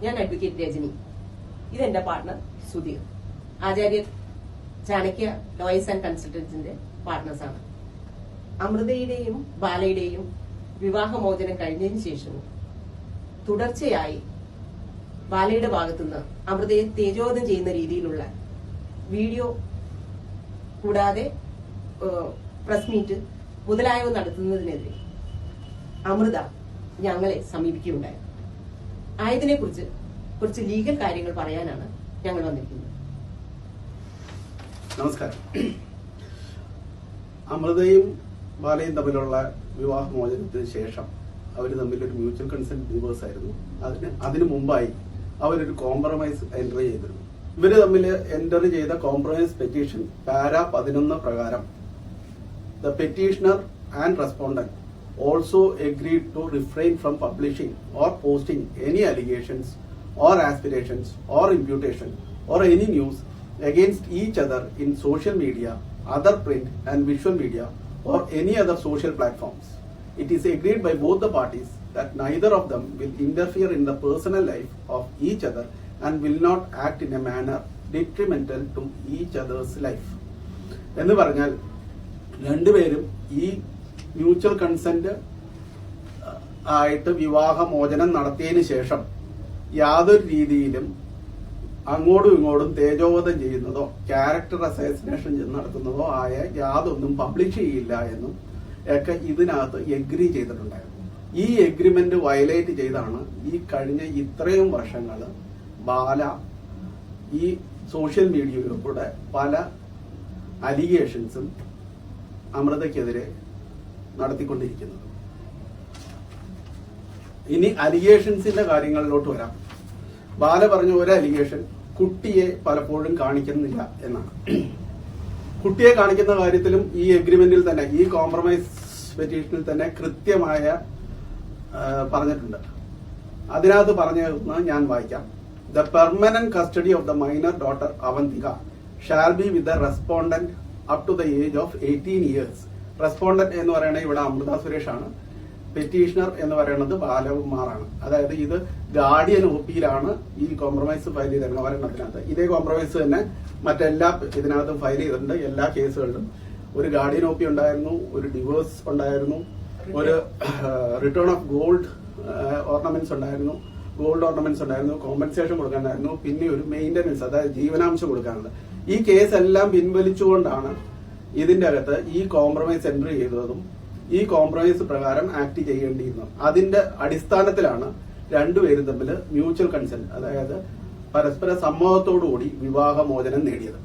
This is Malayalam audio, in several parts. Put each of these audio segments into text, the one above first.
ഞാൻ അഡ്വക്കേറ്റ് രജനി. ഇതെന്റെ partner Sudheer. Acharya Chanakya lawyers and കൺസൾട്ടൻസിന്റെ പാർട്ട്നേഴ്സാണ്. അമൃതയുടെയും ബാലയുടെയും വിവാഹമോചനം കഴിഞ്ഞതിന് ശേഷം തുടർച്ചയായി ബാലയുടെ ഭാഗത്തുനിന്ന് അമൃതയെ തേജോവധം ചെയ്യുന്ന രീതിയിലുള്ള വീഡിയോ കൂടാതെ പ്രസ് മീറ്റ് മുതലായവ നടത്തുന്നതിനെതിരെ അമൃത ഞങ്ങളെ സമീപിക്കുകയുണ്ടായി. ആയതിനെ കുറിച്ച് കുറച്ച് ലീഗൽ കാര്യങ്ങൾ പറയാനാണ് ഞങ്ങൾ വന്നിരിക്കുന്നത്. നമസ്കാരം. അമൃതയും ബാലയും തമ്മിലുള്ള വിവാഹമോചനത്തിന് ശേഷം അവർ തമ്മിലൊരു മ്യൂച്വൽ കൺസെന്റ് ഡിവോഴ്സ് ആയിരുന്നു. അതിനു മുമ്പായി അവരൊരു കോംപ്രമൈസ് എൻറ്റർ ചെയ്തിരുന്നു. ഇവര് തമ്മിൽ എൻറ്റർ ചെയ്ത കോംപ്രമൈസ് പെറ്റീഷൻ പാര 11 പ്രകാരം the petitioner and respondent also agreed to refrain from publishing or posting any allegations or aspirations or imputation or any news against each other in social media, other print and visual media or any other social platforms. It is agreed by both the parties that neither of them will interfere in the personal life of each other and will not act in a manner detrimental to each other's life. എന്ന് പറഞ്ഞാൽ രണ്ടുപേരും ഈ മ്യൂച്വൽ കൺസെന്റ് ആയിട്ട് വിവാഹമോചനം നടത്തിയതിന് ശേഷം യാതൊരു രീതിയിലും അങ്ങോട്ടും ഇങ്ങോട്ടും തേജോവധം ചെയ്യുന്നതോ ക്യാരക്ടർ അസാസിനേഷൻ നടത്തുന്നതോ ആയ യാതൊന്നും പബ്ലിഷ് ചെയ്യില്ല എന്നും ഒക്കെ ഇതിനകത്ത് എഗ്രി ചെയ്തിട്ടുണ്ടായിരുന്നു. ഈ എഗ്രിമെന്റ് വയലേറ്റ് ചെയ്താണ് ഈ കഴിഞ്ഞ ഇത്രയും വർഷങ്ങൾ ബാല ഈ സോഷ്യൽ മീഡിയയിലൂടെ പല അലിഗേഷൻസും അമൃതയ്ക്കെതിരെ നടത്തിക്കൊണ്ടിരിക്കുന്നത്. ഇനി അലിഗേഷൻസിന്റെ കാര്യങ്ങളിലോട്ട് വരാം. ബാല പറഞ്ഞ ഒരു അലിഗേഷൻ കുട്ടിയെ പലപ്പോഴും കാണിക്കുന്നില്ല എന്നാണ്. കുട്ടിയെ കാണിക്കുന്ന കാര്യത്തിലും ഈ എഗ്രിമെന്റിൽ തന്നെ ഈ കോംപ്രമൈസ് പെറ്റീഷനിൽ തന്നെ കൃത്യമായ പറഞ്ഞിട്ടുണ്ട്. അതിനകത്ത് പറഞ്ഞത് ഞാൻ വായിക്കാം. The permanent custody of the minor daughter Avantika shall be with the respondent up to the age of 18 years. Respondent എന്ന് പറയുന്നത് ഇവിടെ അമൃത സുരേഷ് ആണ്. പെറ്റീഷണർ എന്ന് പറയുന്നത് ബാലകുമാറാണ്. അതായത് ഇത് ഗാർഡിയൻ ഒപ്പിയിലാണ് ഈ കോംപ്രമൈസ് ഫയൽ ചെയ്തിരുന്നത് ഒരെണ്ണത്തിനകത്ത്. ഇതേ കോംപ്രമൈസ് തന്നെ മറ്റെല്ലാ ഇതിനകത്തും ഫയൽ ചെയ്തിട്ടുണ്ട്. എല്ലാ കേസുകളിലും ഒരു ഗാർഡിയൻ ഒപ്പി ഉണ്ടായിരുന്നു, ഒരു ഡിവോഴ്സ് ഉണ്ടായിരുന്നു, ഒരു റിട്ടേൺ ഓഫ് ഗോൾഡ് ഓർണമെന്റ്സ് ഉണ്ടായിരുന്നു, കോമ്പൻസേഷൻ കൊടുക്കാനുണ്ടായിരുന്നു, പിന്നെ ഒരു മെയിന്റനൻസ് അതായത് ജീവനാംശം കൊടുക്കാനുണ്ട്. ഈ കേസ് എല്ലാം പിൻവലിച്ചുകൊണ്ടാണ് ഇതിന്റെ അകത്ത് ഈ കോംപ്രമൈസ് എൻട്രി ചെയ്തതും ഈ കോംപ്രമൈസ് പ്രകാരം ആക്ട് ചെയ്യേണ്ടിയിരുന്നത്. അതിന്റെ അടിസ്ഥാനത്തിലാണ് രണ്ടുപേരും തമ്മിൽ മ്യൂച്വൽ കൺസെന്റ് അതായത് പരസ്പര സമ്മതത്തോടുകൂടി വിവാഹമോചനം നേടിയത്.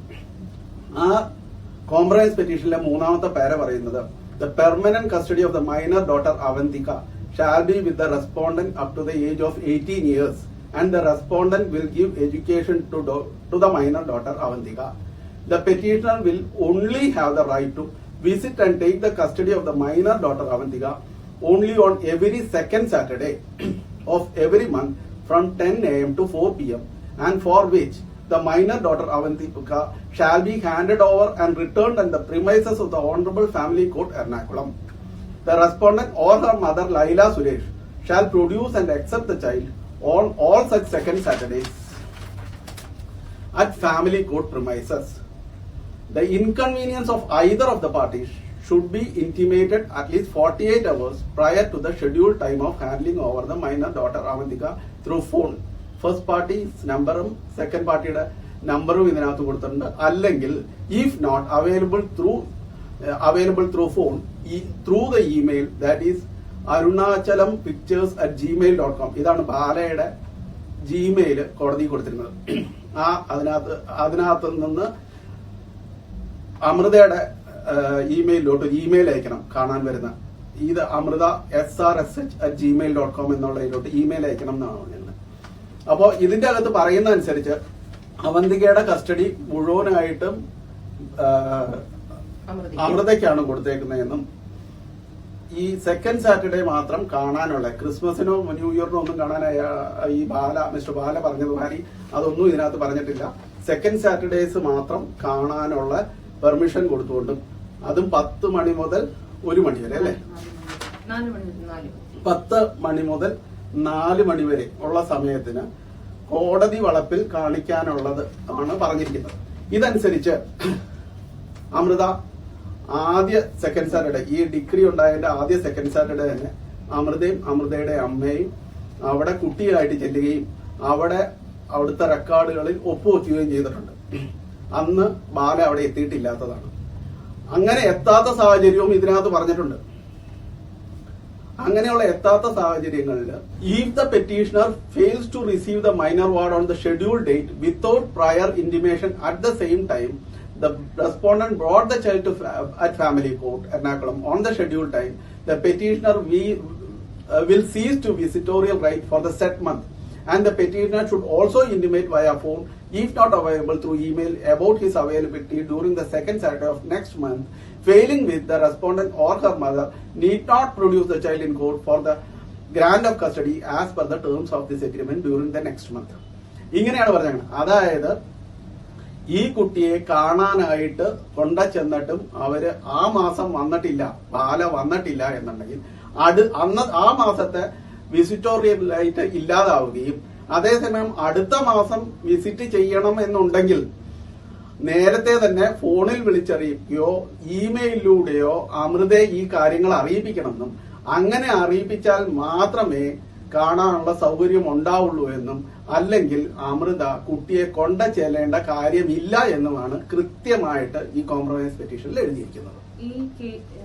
ആ കോംപ്രമൈസ് പെറ്റീഷനിലെ 3ാമത്തെ പാര പറയുന്നത് the permanent custody of the minor daughter Avantika shall be with the respondent up to the age of 18 years and the respondent will give education to the minor daughter Avantika. The petitioner will only have the right to visit and take the custody of the minor daughter Avantika only on every second Saturday of every month from 10 a.m. to 4 p.m. and for which the minor daughter Avantika shall be handed over and returned on the premises of the Honorable Family Court Ernakulam. The respondent or her mother Laila Suresh shall produce and accept the child on all such second Saturdays at family court premises. The inconvenience of either of the parties should be intimated at least 48 hours prior to the scheduled time of handing over the minor daughter Avantika through phone. First party's numberum second partyയുടെ നമ്പറും ഇതിനകത്ത് കൊടുത്തിട്ടുണ്ട്. അല്ലെങ്കിൽ if not available through phone through the email that is arunachalampictures@gmail.com. ഇതാണ് ബാലയുടെ ജിമെയിൽ കോടതി കൊടുത്തിരുന്നത്. അതിനകത്ത് നിന്ന് അമൃതയുടെ ഇമെയിലോട്ട് ഇമെയിൽ അയക്കണം കാണാൻ വരുന്ന. ഇത് അമൃത srsh@gmail.com എന്നുള്ളതിലോട്ട് ഇമെയിൽ അയക്കണം എന്നാണ് പറഞ്ഞത്. അപ്പോൾ ഇതിന്റെ അകത്ത് പറയുന്ന അനുസരിച്ച് അവന്തികയുടെ കസ്റ്റഡി മുഴുവനായിട്ടും അമൃതയ്ക്കാണ് കൊടുത്തേക്കുന്നതെന്നും ഈ സെക്കൻഡ് സാറ്റർഡേ മാത്രം കാണാനുള്ള ക്രിസ്മസിനോ ന്യൂ ഇയറിനോ ഒന്നും കാണാനായ ഈ മിസ്റ്റർ ബാല പറഞ്ഞതുമാതിരി അതൊന്നും ഇതിനകത്ത് പറഞ്ഞിട്ടില്ല. സെക്കൻഡ് സാറ്റർഡേസ് മാത്രം കാണാനുള്ള പെർമിഷൻ കൊടുത്തുകൊണ്ടും അതും 10 മണി മുതൽ 1 മണി വരെ അല്ലേ 10 മണി മുതൽ 4 മണി വരെ ഉള്ള സമയത്തിന് കോടതി വളപ്പിൽ കാണിക്കാനുള്ളത് ആണ് പറഞ്ഞിരിക്കുന്നത്. ഇതനുസരിച്ച് അമൃത ആദ്യ സെക്കൻഡ് സാറ്റർഡേ, ഈ ഡിഗ്രി ഉണ്ടായതിന്റെ ആദ്യ സെക്കൻഡ് സാറ്റർഡേ തന്നെ അമൃതയും അമൃതയുടെ അമ്മയും അവിടെ കുട്ടിയായിട്ട് ചെല്ലുകയും അവിടുത്തെ റെക്കോർഡുകളിൽ ഒപ്പുവെക്കുകയും ചെയ്തിട്ടുണ്ട്. അന്ന് ബാല അവിടെ എത്തിയിട്ടില്ലാത്തതാണ്. അങ്ങനെ എത്താത്ത സാഹചര്യവും ഇതിനകത്ത് പറഞ്ഞിട്ടുണ്ട്. അങ്ങനെയുള്ള എത്താത്ത സാഹചര്യങ്ങളിൽ if the petitioner fails to receive the minor ward on the scheduled date without prior intimation at the same time the respondent brought the child to at family court Ernakulam on the scheduled time, the petitioner will cease to visitorial right for the set month, and the petitioner should also intimate via phone, if not available through email, about his availability during the second Saturday of next month. Failing with, the respondent or her mother need not produce the child in court for the grant of custody as per the terms of this agreement during the next month. ഇങ്ങനെയാണ് പറഞ്ഞത്. അതായത് ഈ കുട്ടിയെ കാണാനായിട്ട് കൊണ്ട ചെന്നിട്ടും അവര് ആ മാസം വന്നിട്ടില്ല, ബാല വന്നിട്ടില്ല എന്നുണ്ടെങ്കിൽ ആ മാസത്തെ വിസിറ്റോറിയലായിട്ട് ഇല്ലാതാവുകയും അതേസമയം അടുത്ത മാസം വിസിറ്റ് ചെയ്യണം എന്നുണ്ടെങ്കിൽ നേരത്തെ തന്നെ ഫോണിൽ വിളിച്ചറിയിക്കുകയോ ഇമെയിലിലൂടെയോ അമൃതയെ ഈ കാര്യങ്ങൾ അറിയിപ്പിക്കണമെന്നും അങ്ങനെ അറിയിപ്പിച്ചാൽ മാത്രമേ കാണാനുള്ള സൗകര്യം ഉണ്ടാവുള്ളൂ എന്നും അല്ലെങ്കിൽ അമൃത കുട്ടിയെ കൊണ്ട ചെല്ലേണ്ട കാര്യമില്ല എന്നുമാണ് കൃത്യമായിട്ട് ഈ കോംപ്രമൈസ് പെറ്റീഷനിൽ എഴുതിയിരിക്കുന്നത്. ഈ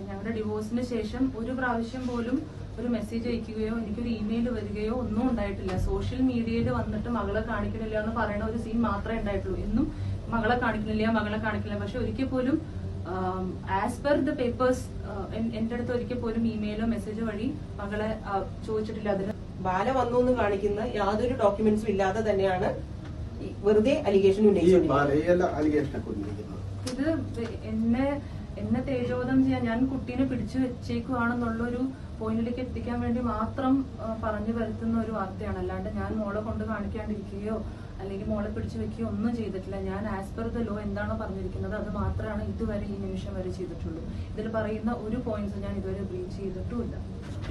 ഞങ്ങളുടെ ഡിവോഴ്സിന് ശേഷം ഒരു പ്രാവശ്യം പോലും ഒരു മെസ്സേജ് അയക്കുകയോ എനിക്കൊരു ഇമെയിൽ വരികയോ ഒന്നും ഉണ്ടായിട്ടില്ല. സോഷ്യൽ മീഡിയയിൽ വന്നിട്ട് മകളെ കാണിക്കണില്ല എന്ന് പറയുന്ന ഒരു സീൻ മാത്രമേ ഉണ്ടായിട്ടുള്ളൂ. എന്നും മകളെ കാണിക്കണില്ല. പക്ഷെ ഒരിക്കൽ പോലും ആസ് പെർ ദ പേപ്പേഴ്സ് എന്റെ അടുത്ത് ഒരിക്കൽ പോലും ഇമെയിലോ മെസ്സേജോ വഴി മകളെ ചോദിച്ചിട്ടില്ല. അതിന് ബാല വന്നു എന്ന് കാണിക്കുന്ന യാതൊരു ഡോക്യുമെന്റ്സും ഇല്ലാതെ തന്നെയാണ് വെറുതെ അലിഗേഷൻ ഇത് എന്നെ തേജോധം ചെയ്യാൻ, ഞാൻ കുട്ടീനെ പിടിച്ചു വെച്ചേക്കുവാണെന്നുള്ളൊരു പോയിന്റിലേക്ക് എത്തിക്കാൻ വേണ്ടി മാത്രം പറഞ്ഞു വരുത്തുന്ന ഒരു വാർത്തയാണ്. അല്ലാണ്ട് ഞാൻ മോളെ കൊണ്ട് കാണിക്കാണ്ടിരിക്കുകയോ അല്ലെങ്കിൽ മോളെ പിടിച്ചു വെക്കുകയോ ഒന്നും ചെയ്തിട്ടില്ല. ഞാൻ ആസ് പെർ ദ ലോ എന്താണോ പറഞ്ഞിരിക്കുന്നത് അത് മാത്രമാണ് ഇതുവരെ ഈ നിമിഷം വരെ ചെയ്തിട്ടുള്ളൂ. ഇതിൽ പറയുന്ന ഒരു പോയിന്റ്സ് ഞാൻ ഇതുവരെ ബ്രീച്ച് ചെയ്തിട്ടുമില്ല.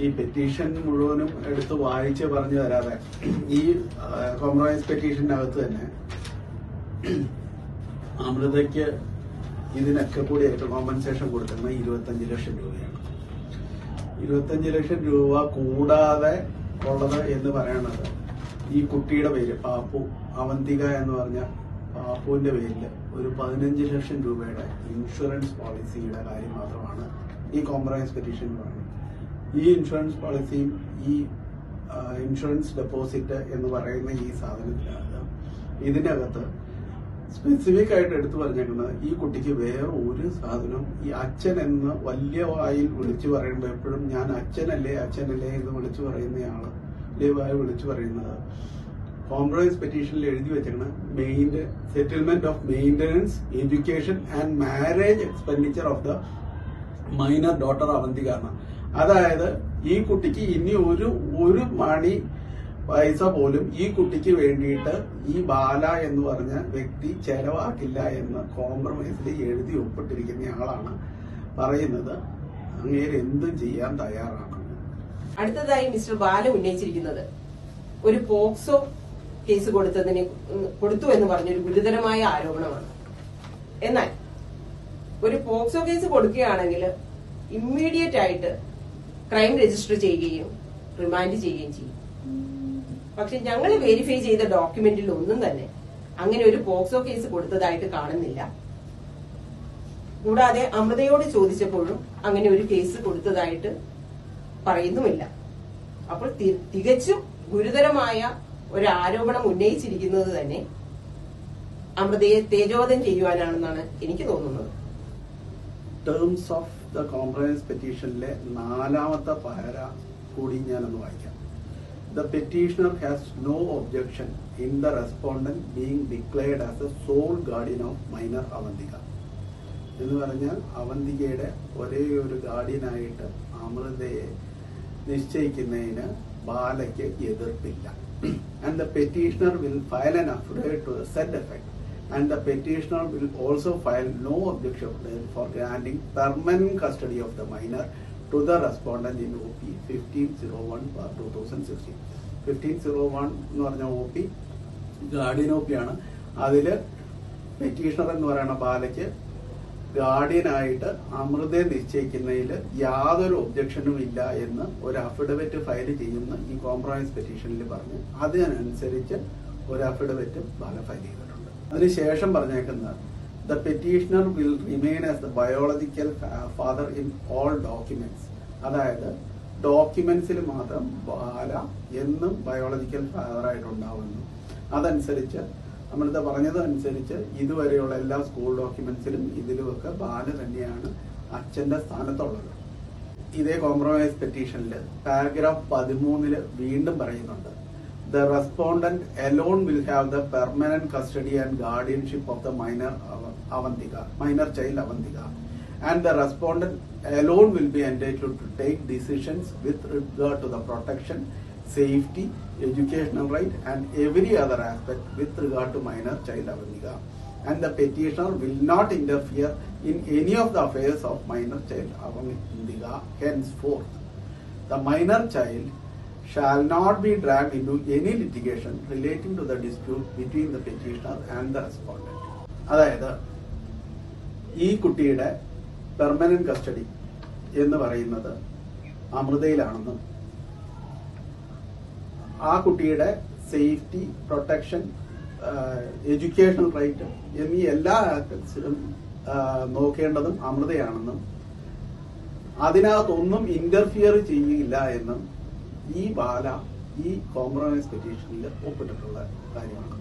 ഈ പെറ്റീഷൻ മുഴുവനും എടുത്ത് വായിച്ച് പറഞ്ഞു തരാതെ ഈ കോംപ്രമൈസ് പെറ്റീഷനകത്ത് തന്നെ അമൃതയ്ക്ക് ഇതിനൊക്കെ കൂടിയായിട്ട് കോമ്പൻസേഷൻ കൊടുക്കുന്നത് 25 ലക്ഷം രൂപയാണ്. 25 ലക്ഷം രൂപ കൂടാതെ ഉള്ളത് എന്ന് പറയുന്നത് ഈ കുട്ടിയുടെ പേര് പാപ്പു, അവന്തിക എന്ന് പറഞ്ഞ പാപ്പുവിന്റെ പേരിൽ ഒരു 15 ലക്ഷം രൂപയുടെ ഇൻഷുറൻസ് പോളിസിയുടെ കാര്യം മാത്രമാണ് ഈ കോംപ്രമൈസ് പെറ്റീഷൻ പറയുന്നത്. ഈ ഇൻഷുറൻസ് പോളിസിയും ഈ ഇൻഷുറൻസ് ഡെപ്പോസിറ്റ് എന്ന് പറയുന്ന ഈ സാധനത്തിനകത്ത് ഇതിനകത്ത് സ്പെസിഫിക് ആയിട്ട് എടുത്തു പറഞ്ഞേക്കുന്നത് ഈ കുട്ടിക്ക് വേറെ ഒരു സാധനം, ഈ അച്ഛൻ എന്ന് വലിയ വായിൽ വിളിച്ചു പറയുമ്പോൾ എപ്പോഴും ഞാൻ അച്ഛനല്ലേ എന്ന് വിളിച്ചു പറയുന്നയാള് ലീവായി വിളിച്ചു പറയുന്നത് കോംപ്രമൈസ് പെറ്റീഷനിൽ എഴുതി വെച്ചിരിക്കുന്ന settlement of maintenance, education and marriage expenditure of the minor daughter Avantika. അതായത് ഈ കുട്ടിക്ക് ഇനി ഒരു മണി പൈസ പോലും ഈ കുട്ടിക്ക് വേണ്ടിയിട്ട് ഈ ബാല എന്ന് പറഞ്ഞ വ്യക്തി ചെലവാക്കില്ല എന്ന് കോംപ്രമൈസിൽ എഴുതി ഒപ്പിട്ടിരിക്കുന്ന ആളാണ് പറയുന്നത്. അങ്ങേര് എന്തും ചെയ്യാൻ തയ്യാറാണ്. അടുത്തതായി മിസ്റ്റർ ബാല ഉന്നയിച്ചിരിക്കുന്നത് ഒരു പോക്സോ കേസ് കൊടുത്തു എന്ന് പറഞ്ഞൊരു ഗുരുതരമായ ആരോപണമാണ്. എന്നാൽ ഒരു പോക്സോ കേസ് കൊടുക്കുകയാണെങ്കിൽ ഇമ്മീഡിയറ്റ് ആയിട്ട് ക്രൈം രജിസ്റ്റർ ചെയ്യുകയും റിമാൻഡ് ചെയ്യുകയും ചെയ്യും. പക്ഷെ ഞങ്ങൾ വെരിഫൈ ചെയ്ത ഡോക്യുമെന്റിൽ ഒന്നും തന്നെ അങ്ങനെ ഒരു പോക്സോ കേസ് കൊടുത്തതായിട്ട് കാണുന്നില്ല. കൂടാതെ അമൃതയോട് ചോദിച്ചപ്പോഴും അങ്ങനെ ഒരു കേസ് കൊടുത്തതായിട്ട് പറയുന്നുമില്ല. അപ്പോൾ തികച്ചും ഗുരുതരമായ ഒരു ആരോപണം ഉന്നയിച്ചിരിക്കുന്നത് തന്നെ അമൃതയെ തേജോധം ചെയ്യുവാനാണെന്നാണ് എനിക്ക് തോന്നുന്നത്. ടേംസ് ഓഫ് ദ കോംപ്രമൈസ് പെറ്റീഷനിലെ 4ാമത്തെ പാര കൂടി ഞാനൊന്ന് വായിക്കാം. The petitioner has no objection in the respondent being declared as a sole guardian of minor Avantika. എന്ന് പറഞ്ഞാൽ അവന്തികയുടെ ഒരേ ഒരു ഗാർഡിയനായിട്ട് അമൃതയെ നിശ്ചയിക്കുന്നതിന് ബാലയ്ക്ക് എതിർപ്പില്ല. And the petitioner will file an affidavit to the said effect. And the petitioner will also file no objection for granting permanent custody of the minor to the respondent in OP 1501/2016. 1501 എന്ന് പറഞ്ഞ OP ഗാർഡിയനോപ്പിയാണ്. അതില് പെറ്റീഷണർ എന്ന് പറയുന്ന ബാലയ്ക്ക് ഗാർഡിയനായിട്ട് അമൃതയെ നിശ്ചയിക്കുന്നതിൽ യാതൊരു ഒബ്ജക്ഷനും ഇല്ല എന്ന് ഒരു അഫിഡവിറ്റ് ഫയൽ ചെയ്യുന്ന ഈ കോംപ്രമൈസ് പെറ്റീഷനിൽ പറഞ്ഞ് അതിനനുസരിച്ച് ഒരു അഫിഡവിറ്റ് ബാല ഫയൽ ചെയ്തിട്ടുണ്ട്. അതിനുശേഷം പറഞ്ഞേക്കുന്നത് the petitioner will remain as the biological father in all documents. അതായത് ഡോക്യുമെന്റ്സിൽ മാത്രം ബാല എന്നും ബയോളജിക്കൽ ഫാദർ ആയിട്ടുണ്ടാവുന്നു. അതനുസരിച്ച് അമൃത പറഞ്ഞതനുസരിച്ച് ഇതുവരെയുള്ള എല്ലാ സ്കൂൾ ഡോക്യുമെന്റ്സിലും ഇതിലുമൊക്കെ ബാല തന്നെയാണ് അച്ഛന്റെ സ്ഥാനത്തുള്ളത്. ഇതേ കോംപ്രമൈസ് പെറ്റീഷനിൽ പാരഗ്രാഫ് 13 വീണ്ടും പറയുന്നുണ്ട്, the respondent alone will have the permanent custody and guardianship of the minor child Avantika and the respondent alone will be entitled to take decisions with regard to the protection, safety, educational right and every other aspect with regard to minor child Avandika, and the petitioner will not interfere in any of the affairs of minor child Avandika henceforth. The minor child shall not be dragged into any litigation relating to the dispute between the petitioner and the respondent. അതായത് ഈ കുട്ടിയുടെ പെർമനന്റ് കസ്റ്റഡി എന്ന് പറയുന്നത് അമൃതയിലാണെന്നും ആ കുട്ടിയുടെ സേഫ്റ്റി, പ്രൊട്ടക്ഷൻ, എഡ്യൂക്കേഷണൽ റൈറ്റ് എന്നീ എല്ലാ ആസ്പെക്ട്സിലും നോക്കേണ്ടതും അമൃതയാണെന്നും അതിനകത്തൊന്നും ഇന്റർഫിയർ ചെയ്യില്ല എന്നും ഈ ബാല ഈ കോംപ്രമൈസ് പെറ്റീഷനിൽ ഒപ്പിട്ടിട്ടുള്ള കാര്യമാണ്.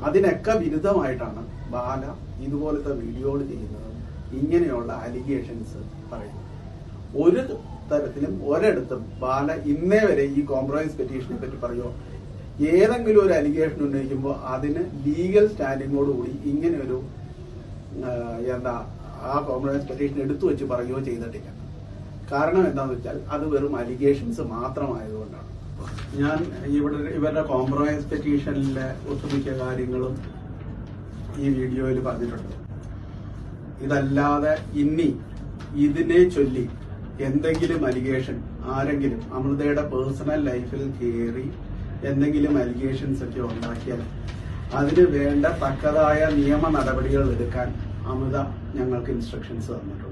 അതിനൊക്കെ വിരുദ്ധമായിട്ടാണ് ബാല ഇതുപോലത്തെ വീഡിയോകൾ ചെയ്യുന്നത്, ഇങ്ങനെയുള്ള അലിഗേഷൻസ് പറയുന്നത്. ഒരു തരത്തിലും ഒരിടത്തും ബാല ഇന്നേ വരെ ഈ കോംപ്രമൈസ് പെറ്റീഷനെ പറ്റി പറയുമോ, ഏതെങ്കിലും ഒരു അലിഗേഷൻ ഉന്നയിക്കുമ്പോൾ അതിന് ലീഗൽ സ്റ്റാൻഡിങ്ങോടുകൂടി ഇങ്ങനെ ഒരു ആ കോംപ്രമൈസ് പെറ്റീഷൻ എടുത്തു വെച്ച് പറയുകയോ ചെയ്തിട്ടില്ല. കാരണം എന്താണെന്ന് വെച്ചാൽ അത് വെറും അലിഗേഷൻസ് മാത്രമായതുകൊണ്ടാണ്. ഞാൻ ഇവരുടെ കോംപ്രമൈസ് പെറ്റീഷനിലെ ഒട്ടുമിക്ക കാര്യങ്ങളും ഈ വീഡിയോയിൽ പറഞ്ഞിട്ടുണ്ട്. ഇതല്ലാതെ ഇനി ഇതിനെ ചൊല്ലി എന്തെങ്കിലും അലിഗേഷൻ ആരെങ്കിലും അമൃതയുടെ പേഴ്സണൽ ലൈഫിൽ കയറി എന്തെങ്കിലും അലിഗേഷൻസ് ഒക്കെ ഉണ്ടാക്കിയാൽ അതിന് വേണ്ട തക്കതായ നിയമ നടപടികൾ എടുക്കാൻ അമൃത ഞങ്ങൾക്ക് ഇൻസ്ട്രക്ഷൻസ് തന്നിട്ടുണ്ട്.